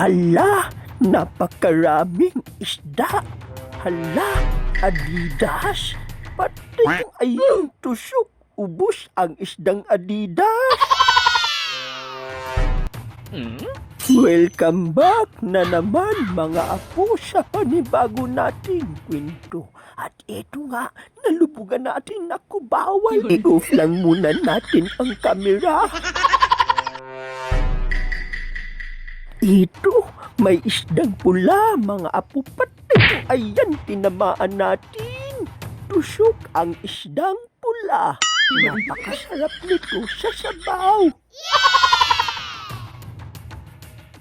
Hala, napakaraming isda. Hala, Adidas. Pati kung ayong tusok, ubos ang isdang Adidas. Welcome back na naman mga apo sa panibago nating kwento. At eto nga, nalubugan natin na bawal. I-off lang muna natin ang kamera. Ito, may isdang pula mga apo. Pati kung ayan tinamaan natin. Tusok ang isdang pula. Napakasarap nito sa sabaw.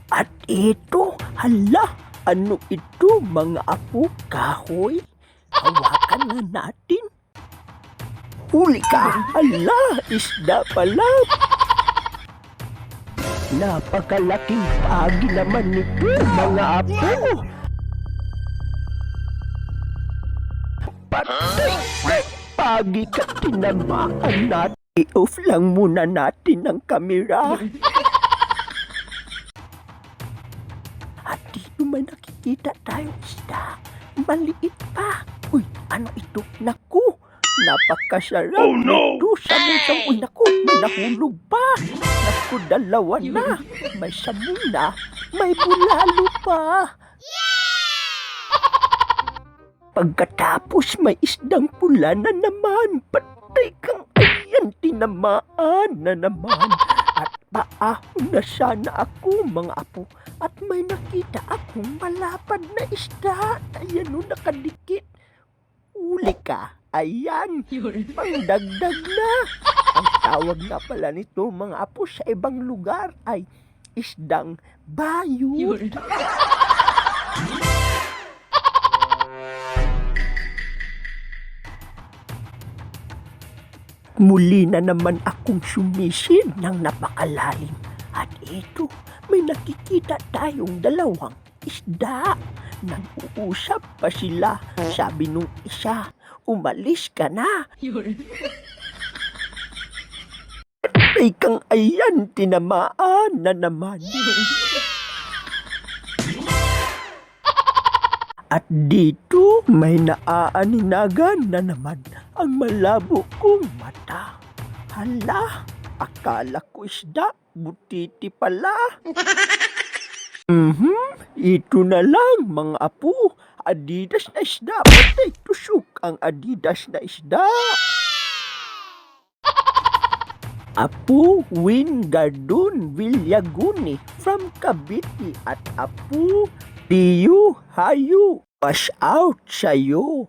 At ito, hala, ano ito mga apo? Kahoy? Hawakan na natin. Huli ka, hala, isda pala. Napakalaking pagi naman nito mga apo. Patay, pagi ka tinamaan natin. I-off lang muna natin ang kamera. At dito may nakikita tayong isda. Maliit pa. Uy, ano ito? Naku, napakasarap. Oh, no! Ito, samong-samong. Uy, naku, may nahulog pa. Naku, dalawa na. May samong na. May bulalo pa. Pagkatapos may isdang pula na naman. Patay kang ayan, tinamaan na naman. At paahon na sana ako mga apo. At may nakita akong malapad na isda. Ayan o, nakadikit. Uli ka. Ayan. Pangdagdag na. Ang tawag nga pala nito mga apo sa ibang lugar ay isdang bayot. Muli na naman akong sumisid ng napakalalim. At ito, may nakikita tayong dalawang isda. Nag-uusap pa sila. Sabi nung isa, umalis ka na. Ay kang ayan, tinamaan na naman. At dito may naaaninagan na naman ang malabo kong mata. Hala, akala ko isda, butiti pala. Ito na lang mga apo, Adidas na isda. Patay tusok ang Adidas na isda. Apo Wingardon Villaguni from Cavite at Apo Tiyo Hayo. Wash out sa'yo.